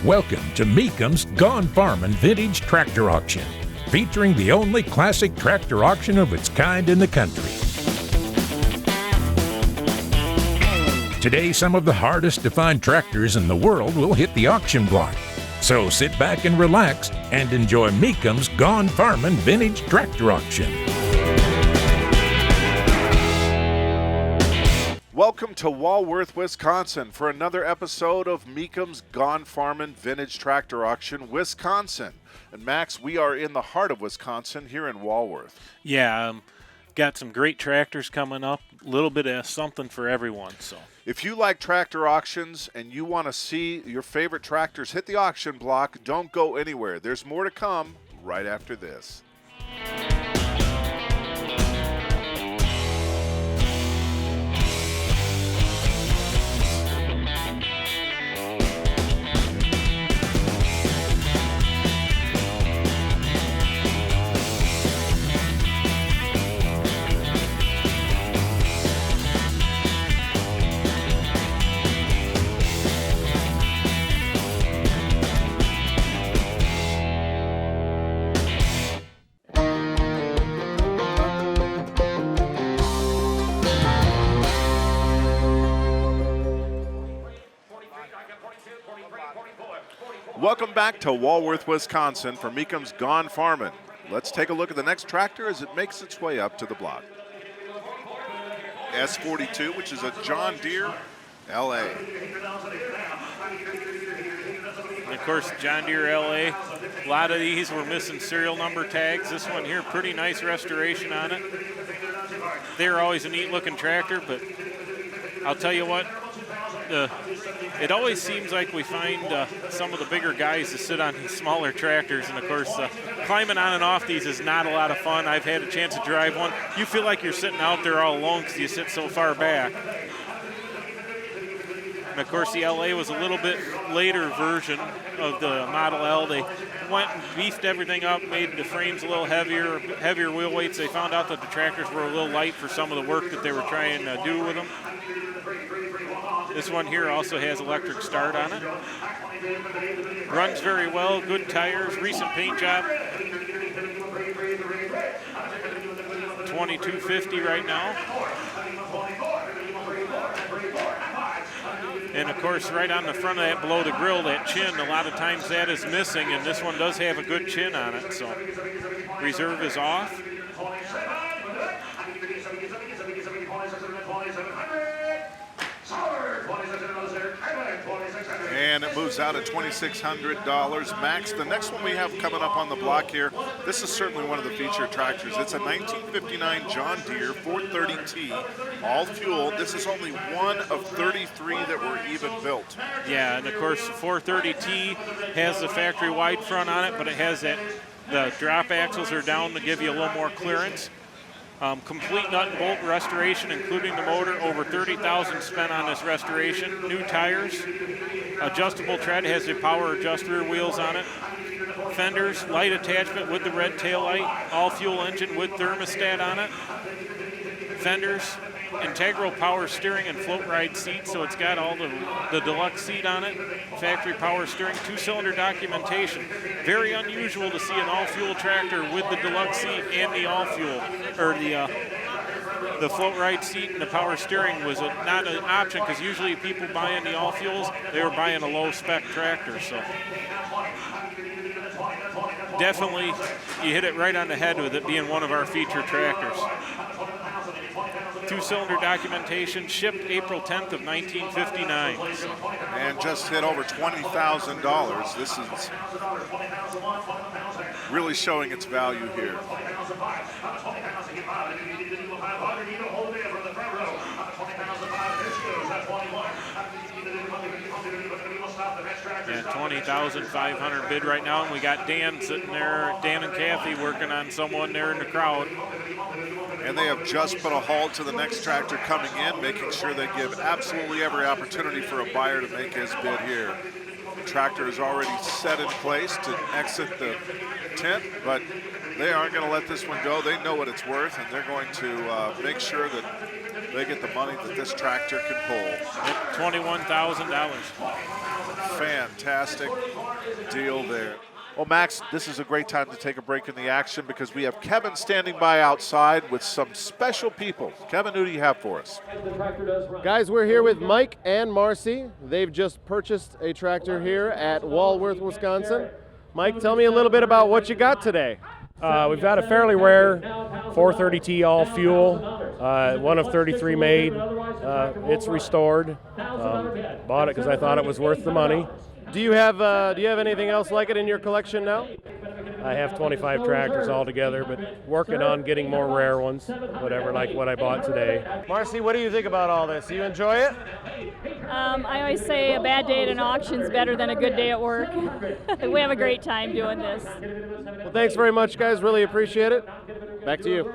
Welcome to Mecum's Gone Farmin Vintage Tractor Auction, featuring the only classic tractor auction of its kind in the country. Today, some of the hardest to find tractors in the world will hit the auction block. So sit back and relax and enjoy Mecum's Gone Farmin Vintage Tractor Auction. Welcome to Walworth, Wisconsin for another episode of Mecum's Gone Farmin Vintage Tractor Auction, Wisconsin. And Max, we are in the heart of Wisconsin here in Walworth. Yeah, got some great tractors coming up, a little bit of something for everyone. So, if you like tractor auctions and you want to see your favorite tractors hit the auction block, don't go anywhere. There's more to come right after this. Welcome back to Walworth, Wisconsin for Mecum's Gone Farmin. Let's take a look at the next tractor as it makes its way up to the block. S42, which is a John Deere LA. And of course, John Deere LA, a lot of these were missing serial number tags. This one here, pretty nice restoration on it. They're always a neat looking tractor, but I'll tell you what, it always seems like we find some of the bigger guys to sit on these smaller tractors, and of course climbing on and off these is not a lot of fun. I've had a chance to drive one. You feel like you're sitting out there all alone because you sit so far back. And of course the LA was a little bit later version of the Model L. They went and beefed everything up, made the frames a little heavier wheel weights. They found out that the tractors were a little light for some of the work that they were trying to do with them. This one here also has electric start on it. Runs very well, good tires, recent paint job. 2250 right now. And of course, right on the front of that, below the grill, that chin, a lot of times that is missing, and this one does have a good chin on it, so reserve is off. And it moves out at $2,600. Max, the next one we have coming up on the block here, this is certainly one of the featured tractors. It's a 1959 John Deere 430T, all fuel. This is only one of 33 that were even built. Yeah, and of course the 430T has the factory wide front on it, but it has the drop axles are down to give you a little more clearance. Complete nut and bolt restoration, including the motor. Over $30,000 spent on this restoration. New tires, adjustable tread, has the power adjust rear wheels on it. Fenders, light attachment with the red tail light. All fuel engine with thermostat on it. Fenders, integral power steering and float ride seats, so it's got all the deluxe seat on it. Factory power steering, 2-cylinder documentation. Very unusual to see an all-fuel tractor with the deluxe seat and the all-fuel, or the float ride seat and the power steering was not an option, because usually people buying the all-fuels, they were buying a low-spec tractor. So definitely you hit it right on the head with it being one of our featured tractors. 2-cylinder documentation, shipped April 10th of 1959. And just hit over $20,000. This is really showing its value here. Yeah, $20,500 bid right now, and we got Dan sitting there, Dan and Kathy working on someone there in the crowd. And they have just put a halt to the next tractor coming in, making sure they give absolutely every opportunity for a buyer to make his bid here. The tractor is already set in place to exit the tent, but they aren't going to let this one go. They know what it's worth, and they're going to make sure that they get the money that this tractor can pull. At $21,000. Fantastic deal there. Well, Max, this is a great time to take a break in the action because we have Kevin standing by outside with some special people. Kevin, who do you have for us? Guys, we're here with Mike and Marcy. They've just purchased a tractor here at Walworth, Wisconsin. Mike, tell me a little bit about what you got today. We've got a fairly rare 430T all fuel, one of 33 made. It's restored. Bought it because I thought it was worth the money. Do you have anything else like it in your collection now? I have 25 tractors altogether, but working on getting more rare ones, whatever, like what I bought today. Marcy, what do you think about all this? You enjoy it? I always say a bad day at an auction is better than a good day at work. We have a great time doing this. Well, thanks very much, guys. Really appreciate it. Back to you.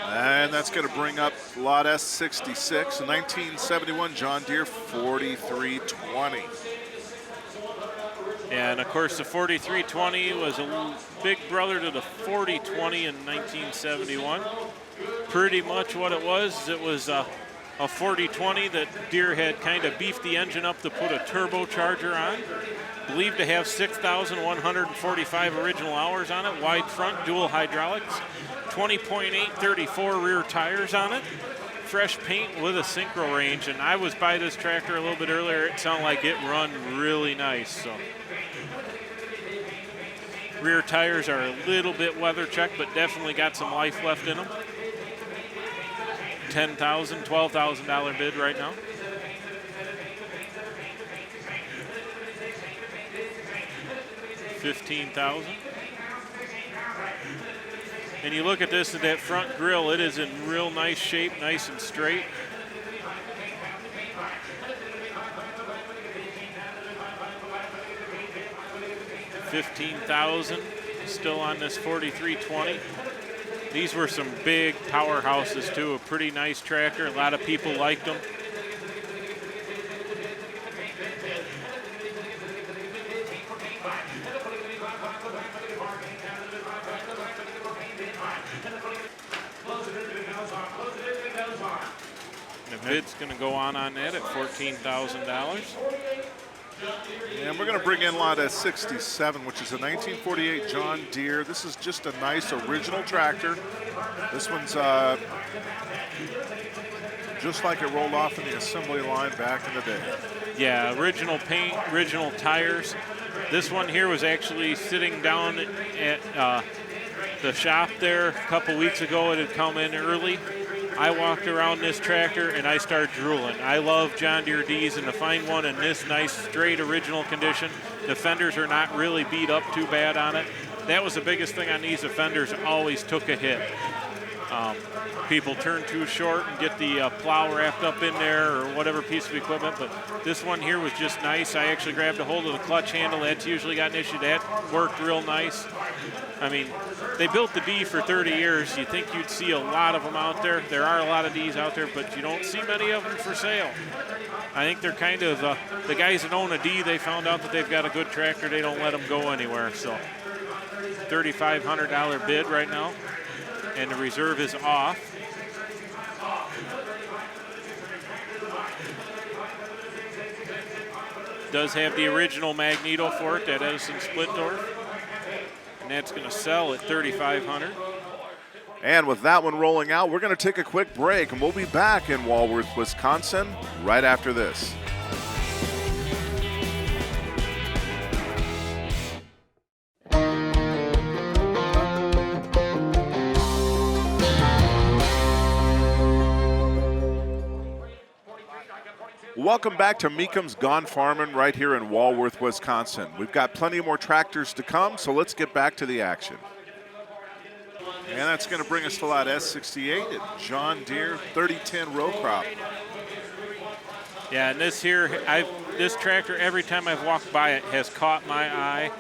And that's going to bring up lot S66, a 1971 John Deere 4320. And of course, the 4320 was a big brother to the 4020 in 1971. Pretty much what it was a 4020 that Deere had kind of beefed the engine up to put a turbocharger on. Believed to have 6,145 original hours on it, wide front, dual hydraulics, 20.834 rear tires on it, fresh paint with a synchro range. And I was by this tractor a little bit earlier. It sounded like it run really nice. So rear tires are a little bit weather checked, but definitely got some life left in them. $10,000, $12,000 bid right now. $15,000. And you look at this, at that front grille, it is in real nice shape, nice and straight. $15,000 still on this 4320. These were some big powerhouses too, a pretty nice tractor. A lot of people liked them. The bid's going to go on that at $14,000. And we're going to bring in lot S67, which is a 1948 John Deere. This is just a nice original tractor. This one's just like it rolled off in the assembly line back in the day. Yeah, original paint, original tires. This one here was actually sitting down at the shop there a couple weeks ago. It had come in early. I walked around this tractor and I started drooling. I love John Deere D's, and to find one in this nice, straight, original condition. The fenders are not really beat up too bad on it. That was the biggest thing on these. The fenders always took a hit. People turn too short and get the plow wrapped up in there or whatever piece of equipment, but this one here was just nice. I actually grabbed a hold of the clutch handle. That's usually got an issue. That worked real nice. I mean, they built the D for 30 years. You think you'd see a lot of them out there. There are a lot of Ds out there, but you don't see many of them for sale. I think they're kind of, the guys that own a D, they found out that they've got a good tractor. They don't let them go anywhere. So $3,500 bid right now, and the reserve is off. Does have the original magneto for it, that Edison Splitdorf. And that's going to sell at $3,500. And with that one rolling out, we're going to take a quick break, and we'll be back in Walworth, Wisconsin right after this. Welcome back to Mecum's Gone Farmin right here in Walworth, Wisconsin. We've got plenty more tractors to come, so let's get back to the action. And that's going to bring us to lot S68 at John Deere 3010 row crop. Yeah, and this here, this tractor, every time I've walked by it, has caught my eye.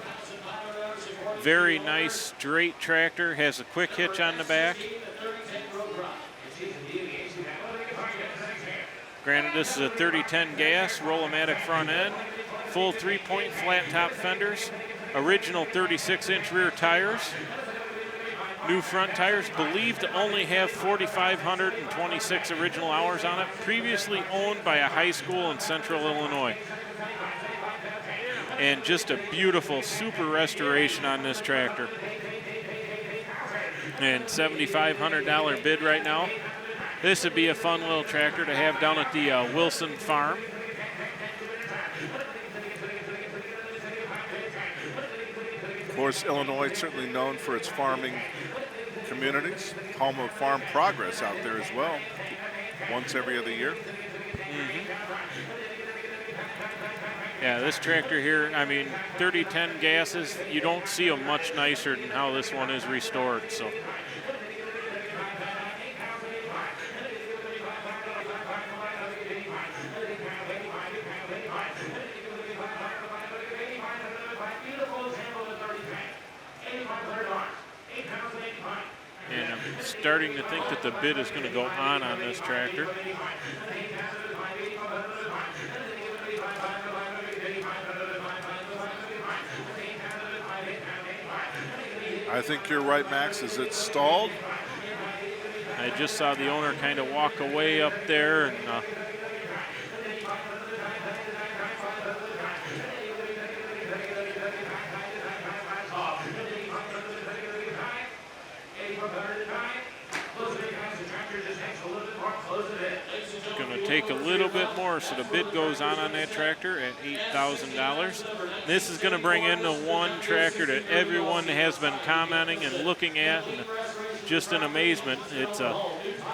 Very nice, straight tractor, has a quick hitch on the back. Granted, this is a 3010 gas, Roll-O-Matic front end, full 3-point flat top fenders, original 36-inch rear tires, New front tires, believed to only have 4,526 original hours on it, previously owned by a high school in central Illinois. And just a beautiful, super restoration on this tractor. And $7,500 bid right now. This would be a fun little tractor to have down at the Wilson farm. Of course, Illinois is certainly known for its farming communities, home of farm progress out there as well, once every other year. Yeah, this tractor here, I mean, 3010 gases, you don't see them much nicer than how this one is restored, so. And I'm starting to think that the bid is going to go on this tractor. I think you're right, Max. Is it stalled? I just saw the owner kind of walk away up there, and going to take a little bit more, so the bid goes on that tractor at $8,000. This is going to bring in the one tractor that everyone has been commenting and looking at, and just in amazement. It's a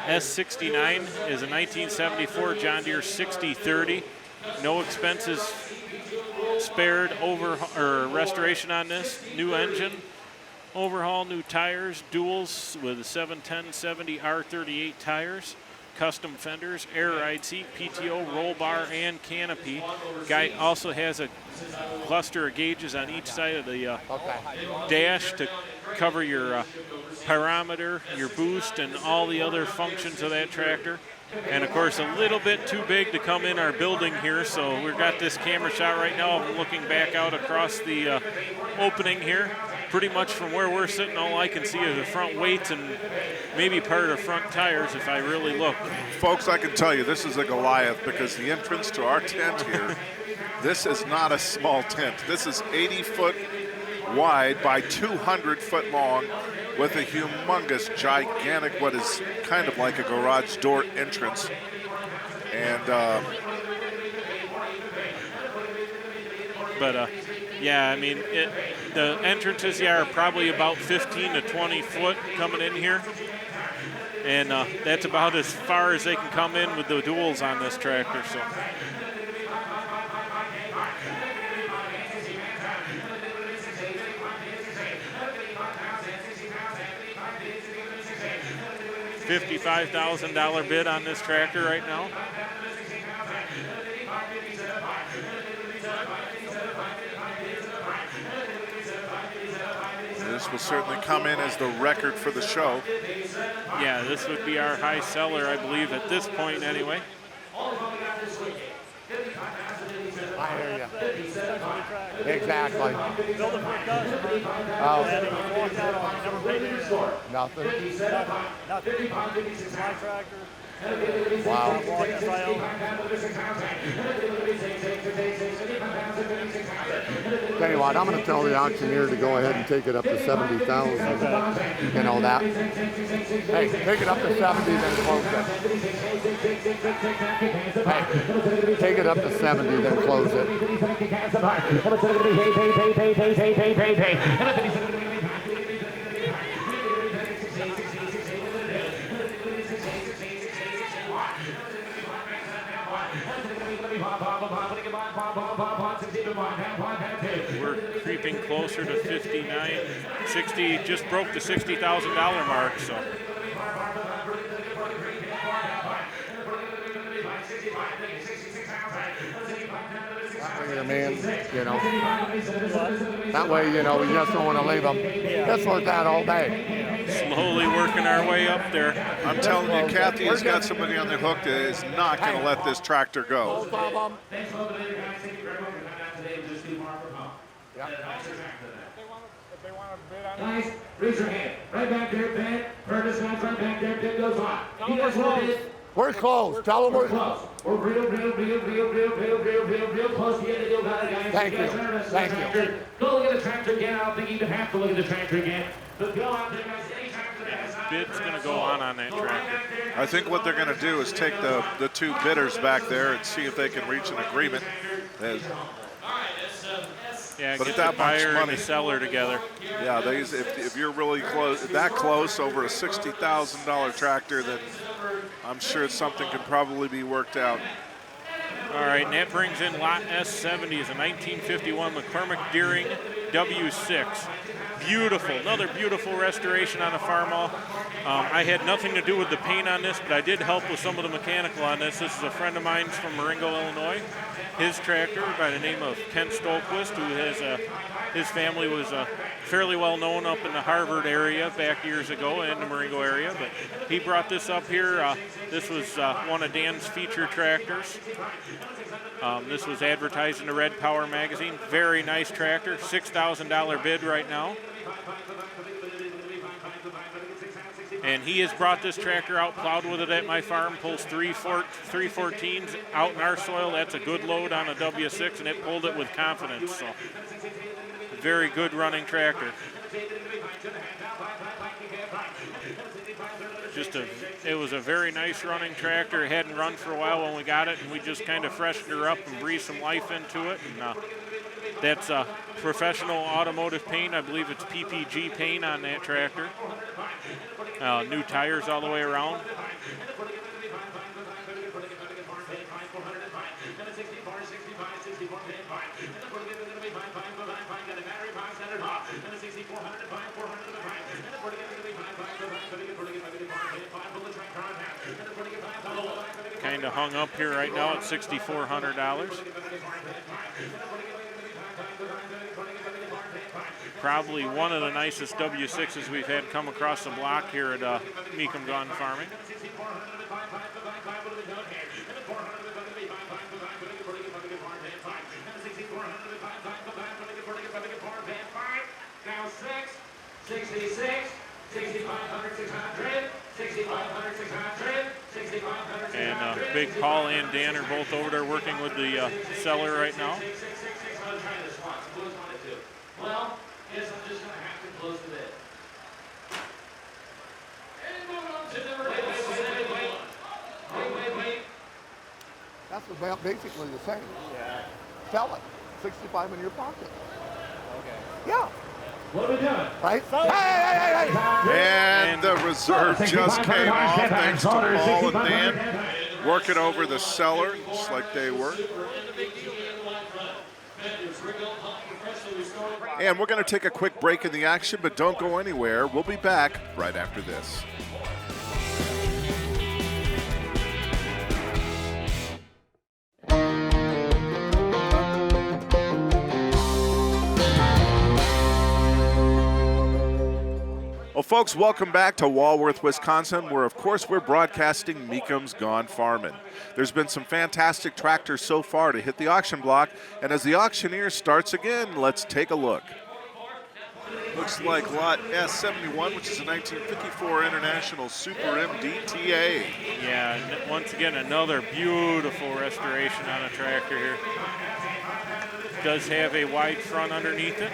S69, is a 1974 John Deere 6030. No expenses spared, restoration on this. New engine, overhaul, new tires, duals with 710/70 R38 tires. Custom fenders, air ride seat, PTO, roll bar, and canopy. Guy also has a cluster of gauges on each side of the dash to cover your pyrometer, your boost, and all the other functions of that tractor. And of course, a little bit too big to come in our building here, so we've got this camera shot right now of looking back out across the opening here. Pretty much from where we're sitting, all I can see are the front weights and maybe part of the front tires if I really look. Folks, I can tell you this is a Goliath, because the entrance to our tent here, this is not a small tent. This is 80 foot wide by 200 foot long with a humongous, gigantic, what is kind of like a garage door entrance. And yeah, I mean, the entrances are probably about 15 to 20 foot coming in here. And that's about as far as they can come in with the duals on this tractor. So. $55,000 bid on this tractor right now. This will certainly come in as the record for the show. Yeah, this would be our high seller, I believe, at this point anyway. I hear you. Exactly. Oh. Nothing. My tractor. Wow. Tell you what, I'm going to tell the auctioneer to go ahead and take it up to 70,000. You know that. Hey, take it up to 70, then close it. Hey, take it up to 70, then close it. We're creeping closer to 59, 60, just broke the $60,000 mark, so. That way, man, you know. That way, you know, we just don't want to leave them. That's worth that all day. Slowly working our way up there. I'm telling you, Kathy has got somebody on the hook that is not going to let this tractor go. Both of them. If they want to bid on Guys, raise your hand. Right back there, Ben. Curtis, right back there. Ben goes on. He does what it is. We're close. Tell them we're close. We're real close to the end of the deal, guys. Thank you. Thank you. Go look at the tractor again. I don't think you even have to look at the tractor again. But go out there, guys. Any tractor that has Bid's going to go on that tractor. I think what they're going to do is take the two bidders back there and see if they can reach an agreement. Yeah, But get that the buyer much and money- the seller together. Yeah, if you're really close over a $60,000 tractor, then I'm sure something can probably be worked out. All right, and that brings in lot S70 is a 1951 McCormick Deering W6. Beautiful, another beautiful restoration on a Farmall. I had nothing to do with the paint on this, but I did help with some of the mechanical on this. This is a friend of mine from Marengo, Illinois. His tractor by the name of Kent Stolquist, who has his family was fairly well known up in the Harvard area back years ago and the Marengo area, but he brought this up here. This was one of Dan's feature tractors. This was advertised in the Red Power magazine. Very nice tractor, $6,000 bid right now. And he has brought this tractor out, plowed with it at my farm, pulls 314s out in our soil. That's a good load on a W6, and it pulled it with confidence. So, a very good running tractor. It was a very nice running tractor. It hadn't run for a while when we got it, and we just kind of freshened her up and breathed some life into it. And that's professional automotive paint. I believe it's PPG paint on that tractor. New tires all the way around. Kind of hung up here right now at $6,400. Probably one of the nicest W6s we've had come across the block here at Mecum Gone Farmin. Now 66, 6,500, 600, 6,500, 600, 6,500, And Big Paul and Dan are both over there working with the seller right now. Well, guess I'm just going to have to close the bid. And move on to the wait. That's about basically the same. Yeah. Sell it. 65 in your pocket. Okay. Yeah. What are we doing? Right? Hey! And the reserve just came off thanks to Paul and Dan working over the seller just like they were. And we're going to take a quick break in the action, but don't go anywhere. We'll be back right after this. Well, folks, welcome back to Walworth, Wisconsin, where, of course, we're broadcasting Mecum's Gone Farmin. There's been some fantastic tractors so far to hit the auction block, and as the auctioneer starts again, let's take a look. Looks like lot S71, which is a 1954 International Super MDTA. Yeah, once again, another beautiful restoration on a tractor here. Does have a wide front underneath it.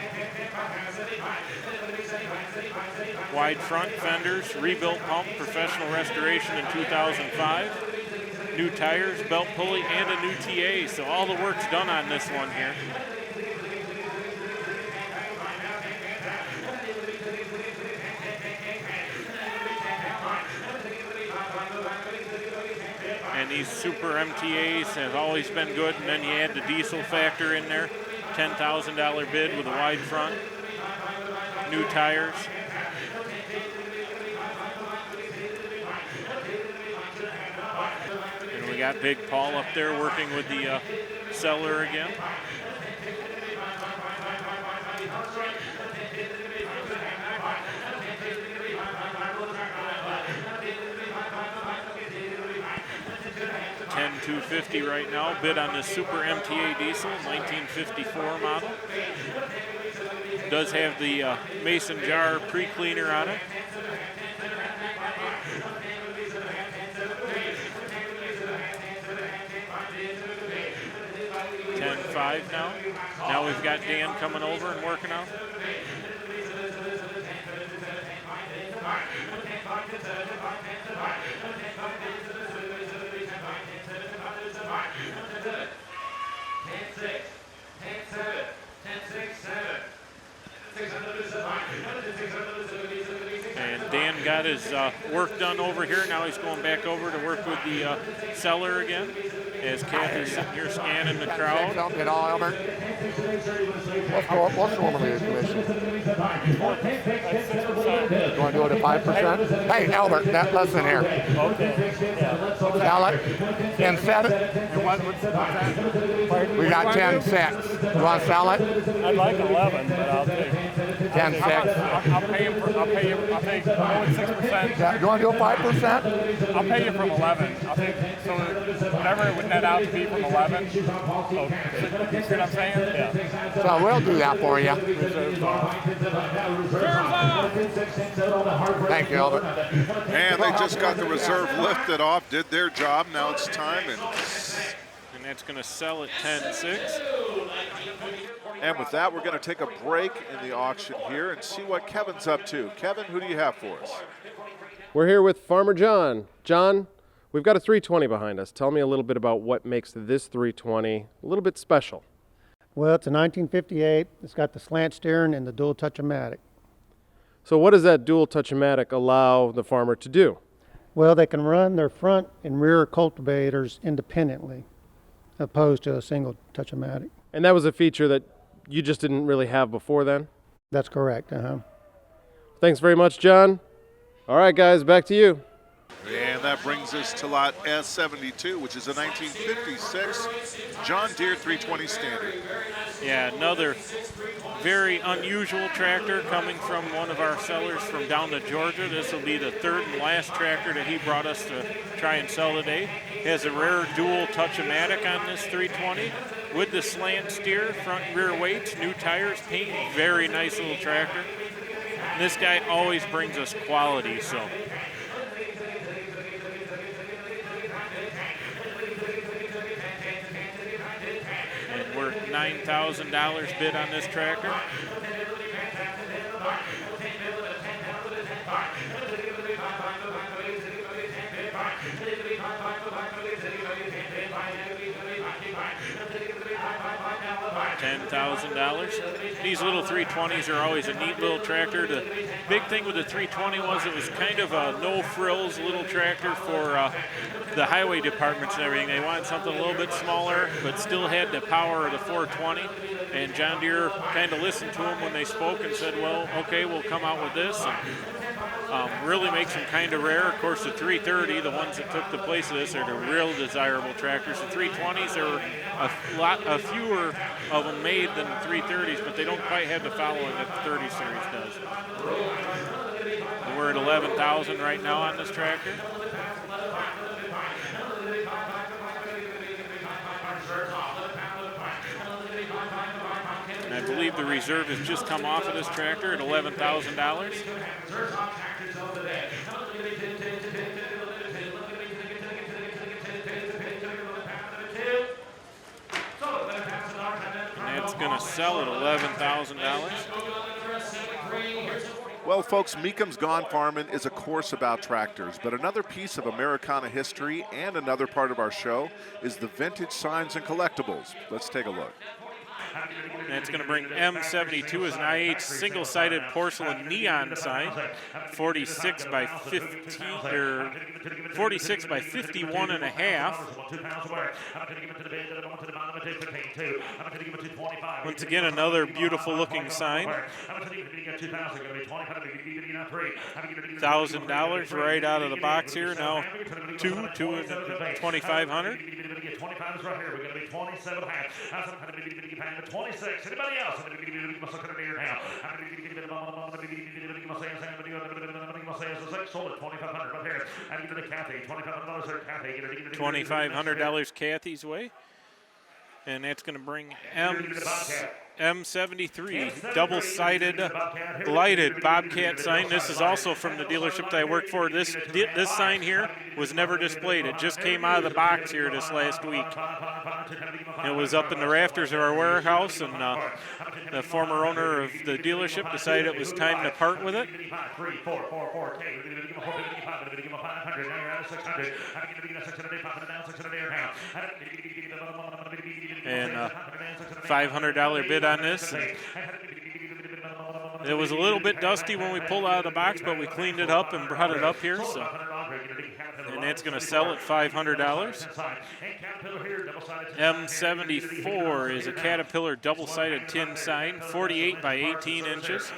Wide front fenders, rebuilt pump, professional restoration in 2005. New tires, belt pulley, and a new TA. So all the work's done on this one here. And these Super MTAs have always been good, and then you add the diesel factor in there. $10,000 bid with a wide front. New tires. And we got Big Paul up there working with the seller again. $10,250 right now. Bid on this Super MTA diesel, 1954 model. Does have the mason jar pre-cleaner on it. $10.5 now. Now we've got Dan coming over and working out. And Dan got his work done over here. Now he's going back over to work with the seller again. As Kathy's sitting here scanning the crowd. Don't get all, Albert. What's normally the commission? You want to do it at 5%? Hey, Albert, listen here. Okay. Yeah. Sell it and set it. We got 10-6. You want to sell it? I'd like 11, but I'll take 10-6. I'll pay him. I'll take 6%. Yeah, you want to do a 5%? I'll pay you from 11. I'll take so whatever it would net out to be from 11. So, you see what I'm saying? Yeah. So we'll do that for you. Thank you, Albert. And they just got the reserve lifted off, did their job. Now it's time. And that's going to sell at 10.6. And with that, we're going to take a break in the auction here and see what Kevin's up to. Kevin, who do you have for us? We're here with Farmer John. John, we've got a 320 behind us. Tell me a little bit about what makes this 320 a little bit special. Well, it's a 1958. It's got the slant steering and the dual touch-o-matic. So what does that dual touch-o-matic allow the farmer to do? Well, they can run their front and rear cultivators independently, opposed to a single touch-o-matic. And that was a feature that you just didn't really have before then? That's correct, Thanks very much, John. All right, guys, back to you. And that brings us to lot S72, which is a 1956 John Deere 320 Standard. Yeah, another very unusual tractor coming from one of our sellers from down to Georgia. This will be the third and last tractor that he brought us to try and sell today. Has a rare dual touch-o-matic on this 320 with the slant steer, front and rear weights, new tires, paint. Very nice little tractor. And this guy always brings us quality, so. And we're $9,000 bid on this tractor. $10,000. These little 320s are always a neat little tractor. The big thing with the 320 was it was kind of a no-frills little tractor for the highway departments and everything. They wanted something a little bit smaller, but still had the power of the 420. And John Deere kind of listened to them when they spoke and said, well, okay, we'll come out with this. And, really makes them kind of rare. Of course, the 330, the ones that took the place of this, are the real desirable tractors. The 320s, there were a fewer of them made than the 330s, but they don't quite have the following that the 30 series does. And we're at $11,000 right now on this tractor. And I believe the reserve has just come off of this tractor at $11,000. And that's going to sell at $11,000. Well, folks, Mecum's Gone Farmin is a course about tractors, but another piece of Americana history and another part of our show is the vintage signs and collectibles. Let's take a look. And it's going to bring M72 as an IH single-sided porcelain neon sign, 46 by 50 or 46 by 51 and a half. Once again, another beautiful looking sign. $1,000 right out of the box here. Now two at $2,500. 26. Anybody else? 2,500 Kathy's way. And that's going to bring M73 double-sided lighted Bobcat sign. This is also from the dealership that I work for. This sign here was never displayed. It just came out of the box here this last week. It was up in the rafters of our warehouse, and the former owner of the dealership decided it was time to part with it. And $500 bid on this. It was a little bit dusty when we pulled out of the box, but we cleaned it up and brought it up here. So, and that's going to sell at $500. M74 is a Caterpillar double-sided tin sign, 48 by 18 inches.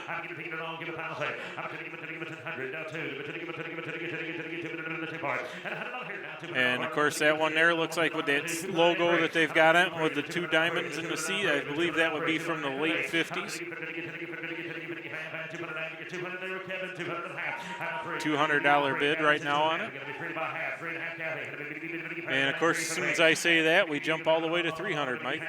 And of course that one there looks like with that logo that they've got it with the two diamonds in the seat. I believe that would be from the late 50s. $200 bid right now on it. And of course, as soon as I say that, we jump all the way to 300, Mike.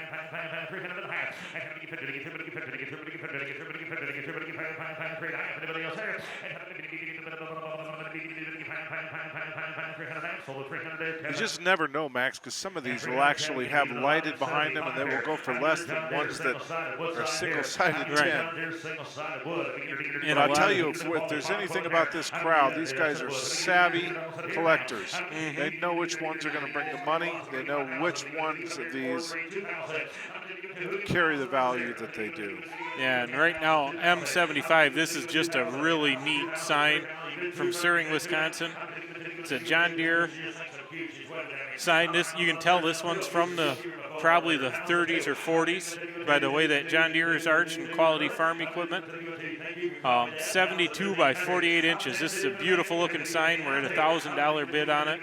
You just never know, Max, because some of these will actually have lighted behind them, and they will go for less than ones that are single-sided tin. And I'll tell you, if there's anything about this crowd, these guys are savvy collectors. Mm-hmm. They know which ones are going to bring the money. They know which ones of these carry the value that they do. Yeah, and right now, M75, this is just a really neat sign from Suring, Wisconsin. It's a John Deere sign. This, you can tell this one's from probably the 30s or 40s by the way that John Deere is arched and quality farm equipment. 72 by 48 inches. This is a beautiful looking sign. We're at $1,000 bid on it.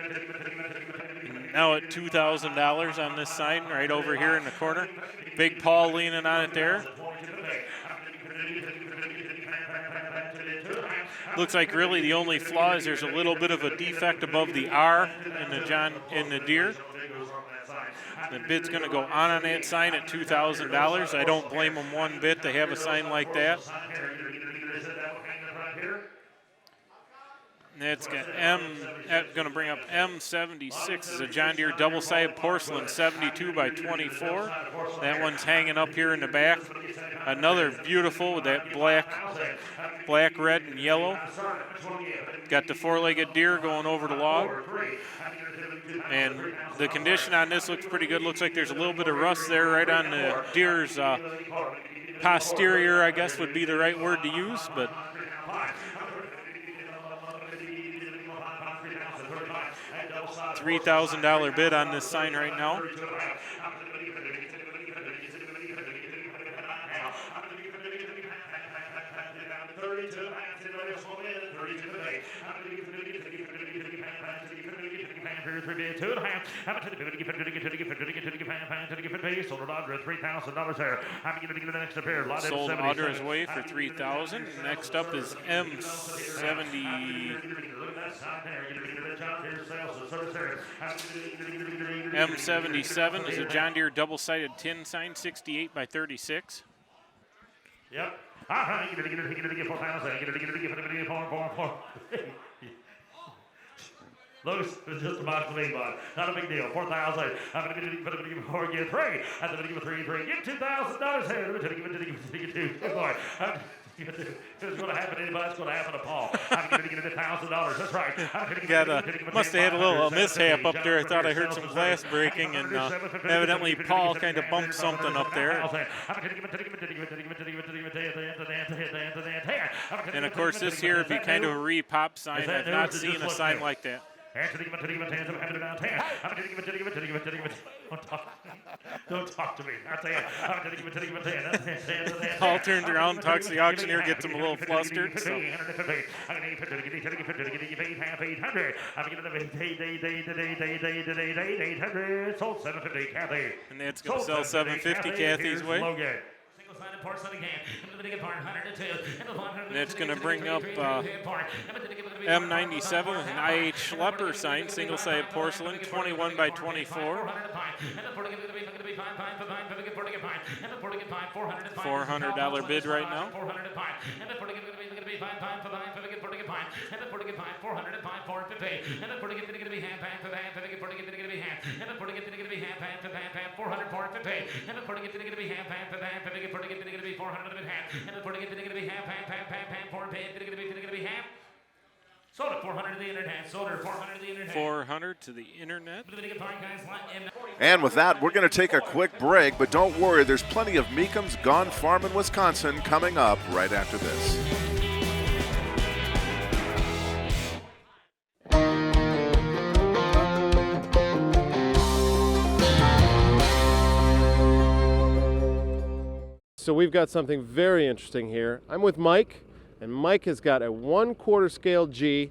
Now at $2,000 on this sign right over here in the corner. Big Paul leaning on it there. Looks like really the only flaw is there's a little bit of a defect above the R in the Deere. The bid's going to go on that sign at $2,000. I don't blame them one bit to have a sign like that. That's going to bring up M76 is a John Deere double-sided porcelain 72 by 24. That one's hanging up here in the back. Another beautiful with that black, red, and yellow. Got the four-legged deer going over the log. And the condition on this looks pretty good. Looks like there's a little bit of rust there right on the deer's posterior, I guess would be the right word to use, but $3,000 bid on this sign right now. Sold Audrey's way for $3,000. Next up is M77 is a John Deere double-sided tin sign, 68 by 36. Yep. Loose is just about to leave on. Not a big deal. 4,000. I'm going to give it 4, get 3. I'm going to give it 3, 3. Get $2,000 here. I'm going to give it 2. Good boy. If it's going to happen to anybody, it's going to happen to Paul. I'm going to give it $1,000. That's right. Must have had a little mishap up there. I thought I heard some glass breaking, and evidently Paul kind of bumped something up there. And of course, this here would be kind of a re-pop sign. I've not seen a sign like that. Don't talk to me. Paul turns around, talks to the auctioneer, gets him a little flustered. So. And that's going to sell $750 Kathy's way. And it's going to bring up M97 with an IH Schlepper sign, single-sided porcelain, 21 by 24. $400 bid right now. Sold at 400 to the internet. Sold at 400 to the internet. 400 to the internet. And with that, we're going to take a quick break, but don't worry, there's plenty of Mecum's Gone Farmin, Wisconsin coming up right after this. So we've got something very interesting here. I'm with Mike, and Mike has got a 1/4 scale G.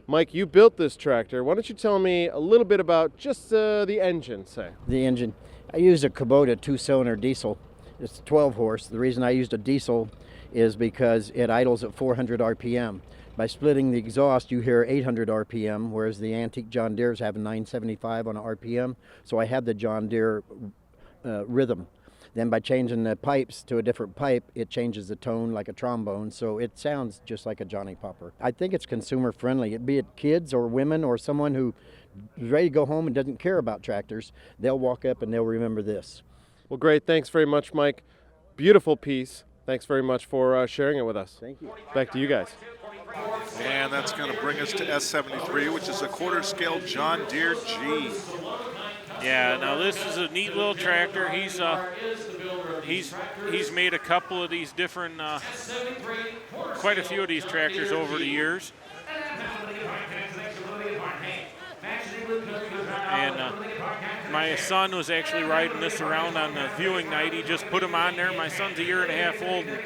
Mike, you built this tractor. Why don't you tell me a little bit about just the engine, say? The engine. I used a Kubota 2-cylinder diesel. It's 12 horse. The reason I used a diesel is because it idles at 400 RPM. By splitting the exhaust, you hear 800 RPM, whereas the antique John Deere's have 975 on RPM. So I had the John Deere rhythm. Then by changing the pipes to a different pipe, it changes the tone like a trombone, so it sounds just like a Johnny Popper. I think it's consumer friendly. Be it kids or women or someone who is ready to go home and doesn't care about tractors, they'll walk up and they'll remember this. Well, great. Thanks very much, Mike. Beautiful piece. Thanks very much for sharing it with us. Thank you. Back to you guys. And that's going to bring us to S73, which is a 1/4 scale John Deere G. Yeah, now this is a neat little tractor. He's made a couple of these different, quite a few of these tractors over the years. And my son was actually riding this around on the viewing night. He just put him on there. My son's 1.5 years old. And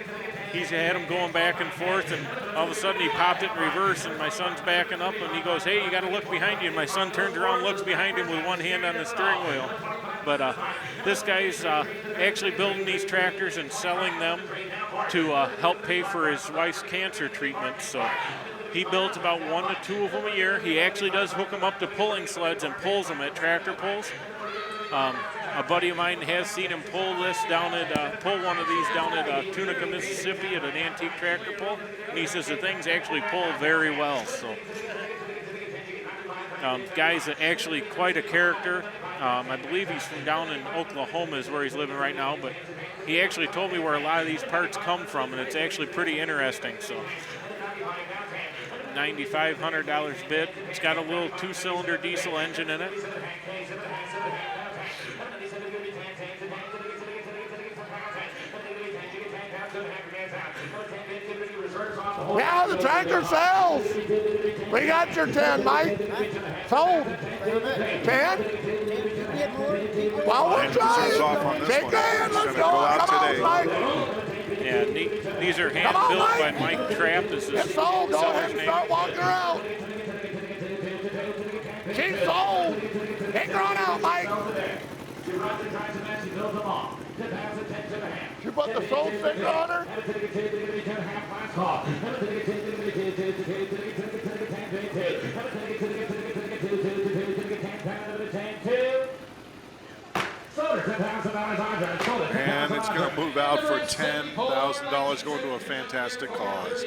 he's had him going back and forth, and all of a sudden he popped it in reverse, and my son's backing up, and he goes, "Hey, you got to look behind you." And my son turns around, looks behind him with one hand on the steering wheel. But this guy's actually building these tractors and selling them to help pay for his wife's cancer treatment. So he builds about 1 to 2 of them a year. He actually does hook them up to pulling sleds and pulls them at tractor pulls. A buddy of mine has seen him pull one of these down at Tunica, Mississippi at an antique tractor pull, and he says the things actually pull very well. So, guy's actually quite a character. I believe he's from down in Oklahoma is where he's living right now, but he actually told me where a lot of these parts come from, and it's actually pretty interesting. So, $9,500 bid. It's got a little 2-cylinder diesel engine in it. Yeah, the tractor sells. We got your 10, Mike. Sold. 10? Well, we'll try it. Take it. Let's go. Come on, Mike. Yeah, these are hand-built by Mike Trapp. This is sold. Go ahead and start walking her out. She's sold. Take her on out, Mike. You put the sold sticker on her? And it's going to move out for $10,000, going to a fantastic cause.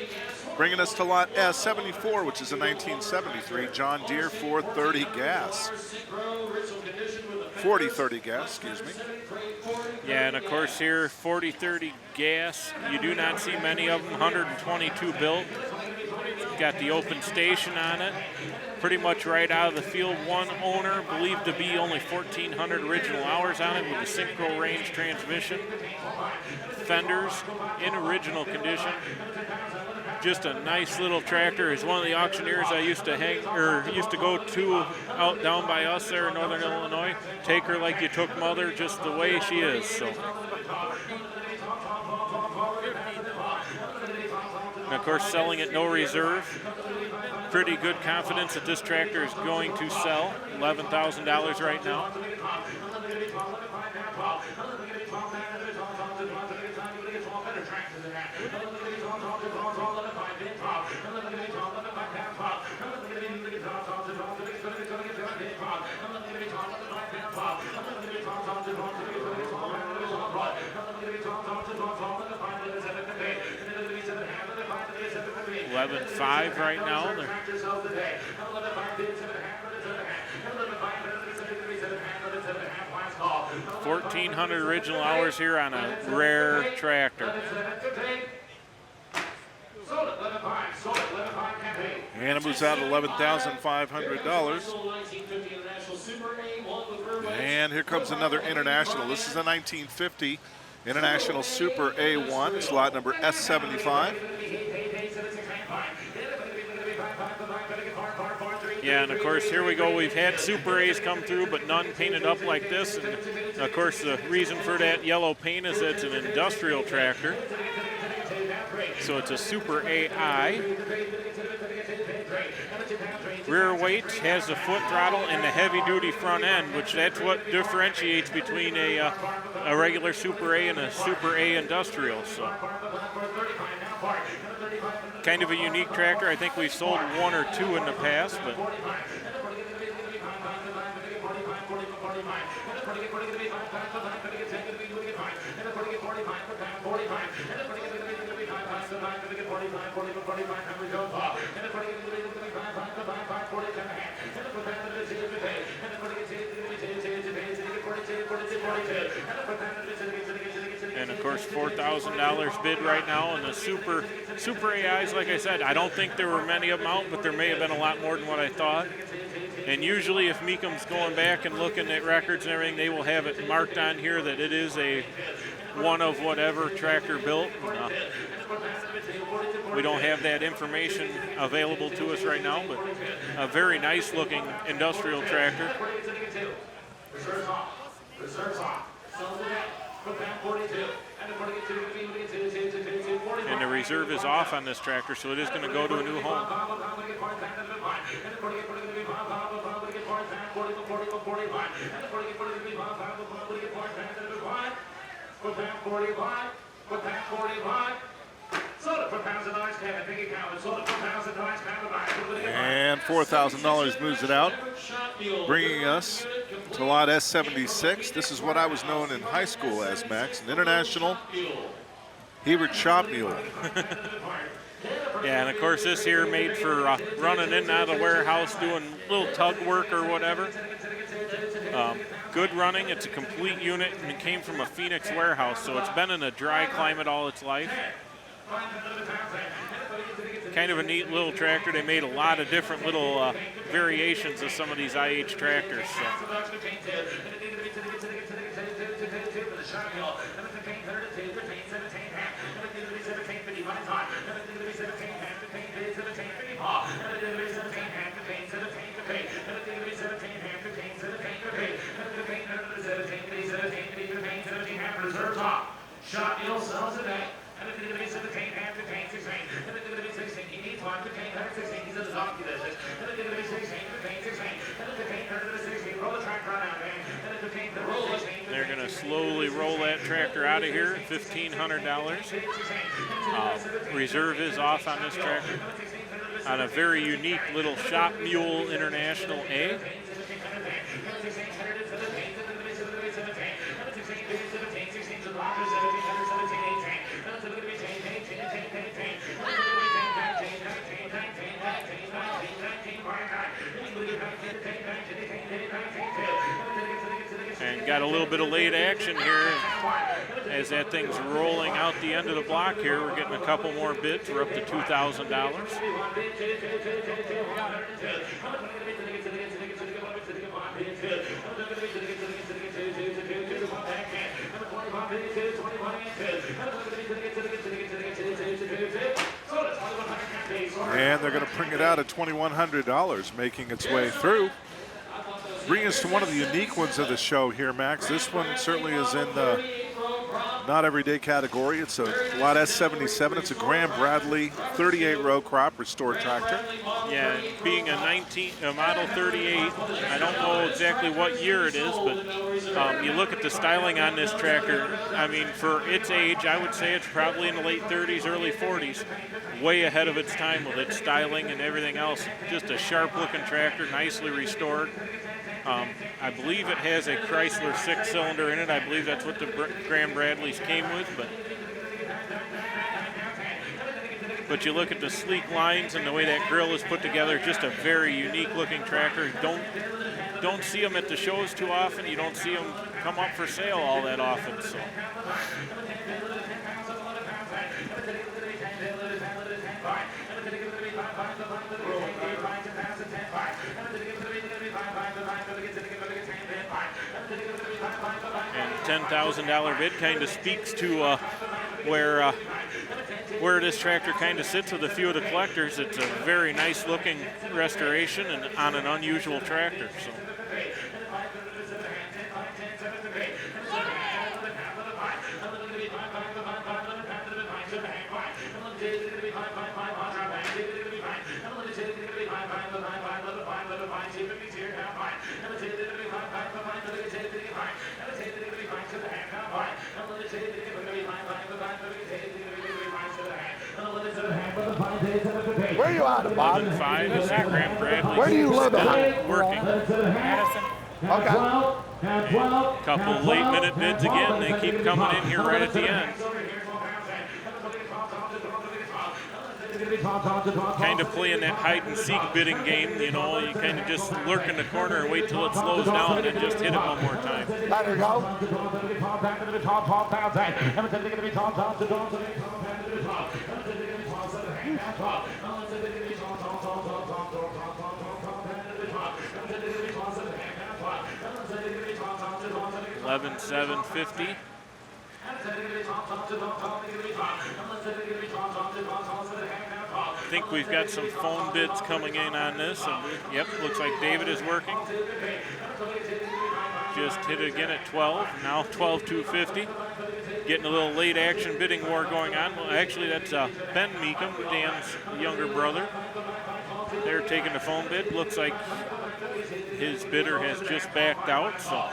Bringing us to lot S74, which is a 1973 John Deere 430 gas. 4030 gas, excuse me. Yeah, and of course here, 4030 gas. You do not see many of them, 122 built. Got the open station on it. Pretty much right out of the field. One owner, believed to be only 1,400 original hours on it with a synchro range transmission. Fenders in original condition. Just a nice little tractor. Is one of the auctioneers I used to go to out down by us there in Northern Illinois. Take her like you took mother, just the way she is. So. And of course, selling at no reserve. Pretty good confidence that this tractor is going to sell. $11,000 right now. 11.5 right now. 1,400 original hours here on a rare tractor. And it moves out at $11,500. And here comes another international. This is a 1950 International Super A1. It's lot number S75. Yeah, and of course, here we go. We've had Super A's come through, but none painted up like this. And of course, the reason for that yellow paint is that it's an industrial tractor. So it's a Super AI. Rear weight has the foot throttle and the heavy-duty front end, which that's what differentiates between a regular Super A and a Super A industrial. So kind of a unique tractor. I think we've sold one or two in the past, but and of course $4,000 bid right now. And the Super AIs, like I said, I don't think there were many of them out, but there may have been a lot more than what I thought. And usually if Mecum's going back and looking at records and everything, they will have it marked on here that it is a one of whatever tractor built. We don't have that information available to us right now, but a very nice looking industrial tractor. And the reserve is off on this tractor, so it is going to go to a new home. And $4,000 moves it out, bringing us to lot S76. This is what I was known in high school as, Max, an international Hebert chop mule. Yeah, and of course this here made for running in and out of the warehouse, doing little tug work or whatever. Good running, it's a complete unit, and it came from a Phoenix warehouse, so it's been in a dry climate all its life. Kind of a neat little tractor. They made a lot of different little variations of some of these IH tractors. So. Shot Neil sells it back. They're going to slowly roll that tractor out of here, $1,500. Reserve is off on this tractor on a very unique little Shop Mule International A. And got a little bit of late action here as that thing's rolling out the end of the block here. We're getting a couple more bids. We're up to $2,000. And they're going to bring it out at $2,100, making its way through. Bring us to one of the unique ones of the show here, Max. This one certainly is in the not everyday category. It's a Lot S77. It's a Graham Bradley 38 row crop restored tractor. Yeah, being a model 38, I don't know exactly what year it is, but you look at the styling on this tractor. I mean, for its age, I would say it's probably in the late 30s, early 40s, way ahead of its time with its styling and everything else. Just a sharp-looking tractor, nicely restored. I believe it has a Chrysler 6-cylinder in it. I believe that's what the Graham Bradleys came with, but you look at the sleek lines and the way that grill is put together, just a very unique looking tractor. Don't see them at the shows too often. You don't see them come up for sale all that often. So. And $10,000 bid kind of speaks to where this tractor kind of sits with a few of the collectors. It's a very nice looking restoration and on an unusual tractor. So. Where are you out of, Bob? 11-5 is that Graham Bradley. Where do you live at? Working. Madison. Okay. Couple late-minute bids again. They keep coming in here right at the end. Kind of playing that hide-and-seek bidding game, you know. You kind of just lurk in the corner and wait till it slows down and then just hit it one more time. Let her go. 11,750. I think we've got some phone bids coming in on this. And yep, looks like David is working. Just hit it again at 12. Now 12,250. Getting a little late action bidding war going on. Well, actually, that's Ben Mecum, Dan's younger brother. They're taking the phone bid. Looks like his bidder has just backed out. So.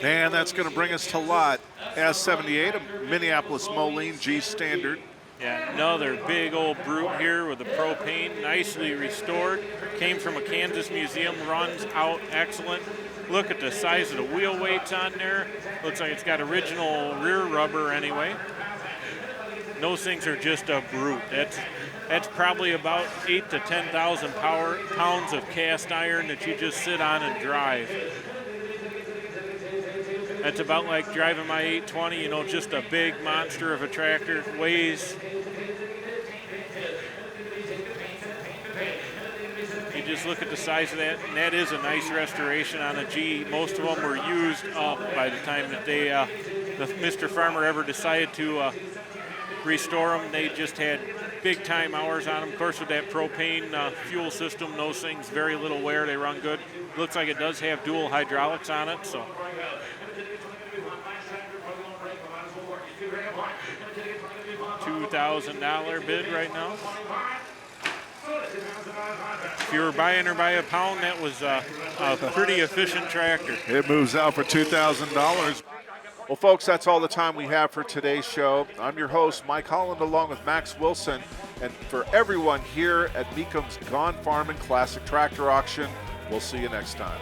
And that's going to bring us to Lot S78, a Minneapolis Moline G Standard. Yeah, another big old brute here with the propane, nicely restored. Came from a Kansas museum, runs out excellent. Look at the size of the wheel weights on there. Looks like it's got original rear rubber anyway. Those things are just a brute. That's probably about 8,000 to 10,000 pounds of cast iron that you just sit on and drive. That's about like driving my 820, you know, just a big monster of a tractor. Weighs, you just look at the size of that, and that is a nice restoration on a G. Most of them were used up by the time that they, Mr. Farmer ever decided to restore them. They just had big time hours on them. Of course, with that propane fuel system, those things, very little wear, they run good. Looks like it does have dual hydraulics on it, so. $2,000 bid right now. If you were buying her by a pound, that was a pretty efficient tractor. It moves out for $2,000. Well, folks, that's all the time we have for today's show. I'm your host, Mike Holland, along with Max Wilson. And for everyone here at Mecum's Gone Farmin Classic Tractor Auction, we'll see you next time.